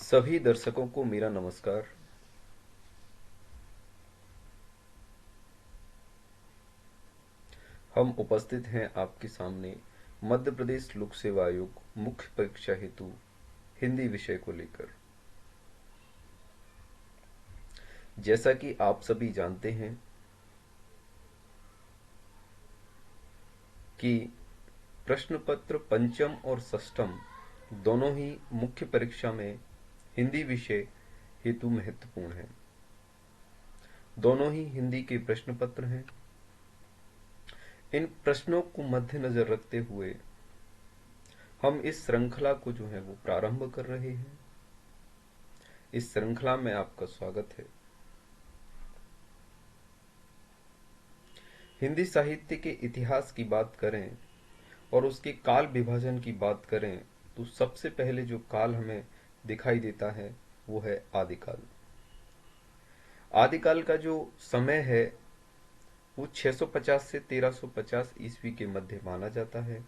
सभी दर्शकों को मेरा नमस्कार। हम उपस्थित हैं आपके सामने मध्य प्रदेश लोक सेवा आयोग मुख्य परीक्षा हेतु हिंदी विषय को लेकर। जैसा कि आप सभी जानते हैं कि प्रश्न पत्र पंचम और षष्ठम दोनों ही मुख्य परीक्षा में हिंदी विषय हेतु महत्वपूर्ण हैं। दोनों ही हिंदी के प्रश्न पत्र हैं। इन प्रश्नों को मद्देनजर रखते हुए हम इस श्रृंखला को जो है वो प्रारंभ कर रहे हैं। इस श्रृंखला में आपका स्वागत है। हिंदी साहित्य के इतिहास की बात करें और उसके काल विभाजन की बात करें तो सबसे पहले जो काल हमें दिखाई देता है वो है आदिकाल। आदिकाल का जो समय है वो 650 से 1350 ईस्वी के मध्य माना जाता है।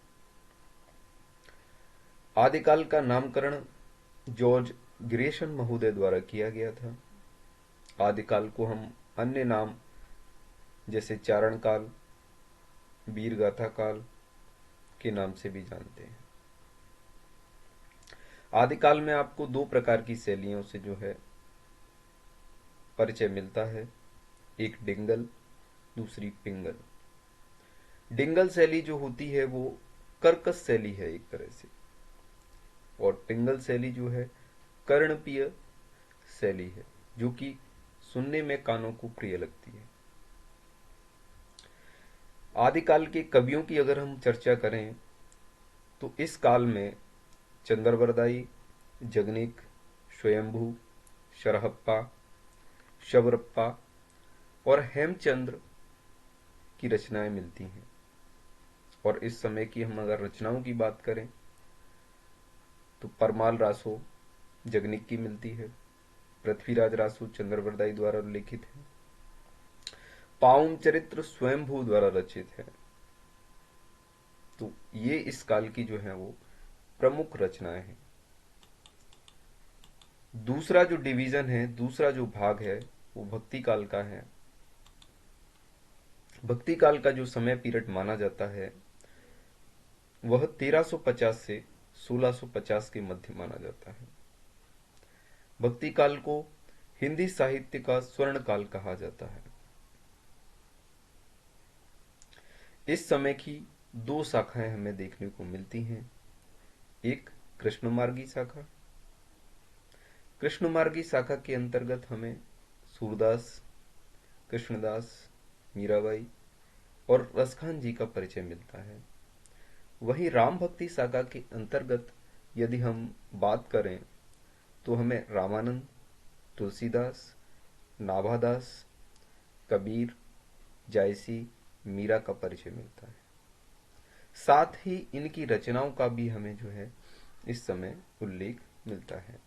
आदिकाल का नामकरण जॉर्ज ग्रेशन महोदय द्वारा किया गया था। आदिकाल को हम अन्य नाम जैसे चारण काल, वीरगाथा काल के नाम से भी जानते हैं। आदिकाल में आपको दो प्रकार की शैलियों से जो है परिचय मिलता है, एक डिंगल, दूसरी पिंगल। डिंगल शैली जो होती है वो कर्कश शैली है एक तरह से, और पिंगल शैली जो है कर्णप्रिय शैली है, जो कि सुनने में कानों को प्रिय लगती है। आदिकाल के कवियों की अगर हम चर्चा करें तो इस काल में चंद्रवरदाई, जगनिक, स्वयंभू, शरहप्पा, शबरप्पा और हेमचंद्र की रचनाएं मिलती हैं। और इस समय की हम अगर रचनाओं की बात करें तो परमाल रासो जगनिक की मिलती है, पृथ्वीराज रासो चंद्रवरदाई द्वारा लिखित है, पाउन चरित्र स्वयंभू द्वारा रचित है। तो ये इस काल की जो है वो प्रमुख रचनाएं हैं। दूसरा जो डिवीजन है, दूसरा जो भाग है वो भक्ति काल का है। भक्ति काल का जो समय पीरियड माना जाता है वह 1350 से 1650 के मध्य माना जाता है। भक्ति काल को हिंदी साहित्य का स्वर्ण काल कहा जाता है। इस समय की दो शाखाएं हमें देखने को मिलती हैं, एक कृष्णमार्गी शाखा। कृष्णमार्गी शाखा के अंतर्गत हमें सूरदास, कृष्णदास, मीराबाई और रसखान जी का परिचय मिलता है। वहीं राम भक्ति शाखा के अंतर्गत यदि हम बात करें तो हमें रामानंद, तुलसीदास, नाभादास, कबीर, जायसी, मीरा का परिचय मिलता है। साथ ही इनकी रचनाओं का भी हमें जो है इस समय उल्लेख मिलता है।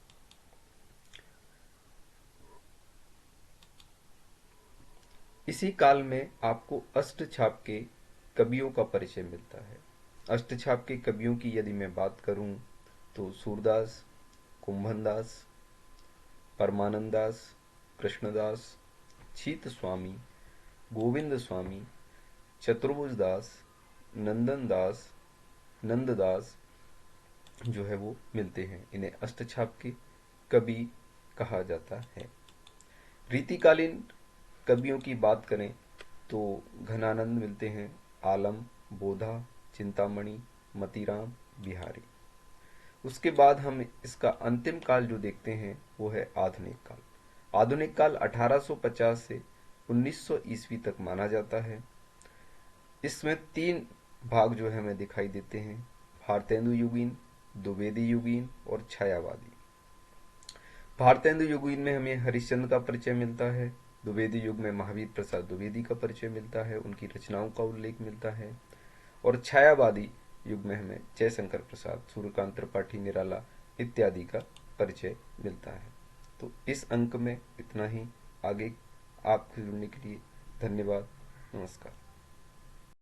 इसी काल में आपको अष्टछाप के कवियों का परिचय मिलता है। अष्टछाप के कवियों की यदि मैं बात करूं तो सूरदास, कुंभनदास, परमानंदास, कृष्णदास, छीत स्वामी, गोविंद स्वामी, चतुर्भुज दास, नंदन दास, नंददास जो है वो मिलते हैं। इन्हें अष्टछाप के कवि कहा जाता है। रीतिकालीन कवियों की बात करें तो घनानंद मिलते हैं, आलम, बोधा, चिंतामणि, मतीराम, बिहारी। उसके बाद हम इसका अंतिम काल जो देखते हैं वो है आधुनिक काल। आधुनिक काल 1850 से 1900 ईस्वी तक माना जाता है। इसमें तीन भाग जो है हमें दिखाई देते हैं, भारतेंदु युगीन, द्विवेदी युगीन और छायावादी। भारतेंदु युगीन में हमें हरिश्चंद्र का परिचय मिलता है। द्विवेदी युग में महावीर प्रसाद द्विवेदी का परिचय मिलता है, उनकी रचनाओं का उल्लेख मिलता है। और छायावादी युग में हमें जयशंकर प्रसाद, सूर्यकांत त्रिपाठी निराला इत्यादि का परिचय मिलता है। तो इस अंक में इतना ही। आगे आपसे जुड़ने के लिए धन्यवाद। नमस्कार।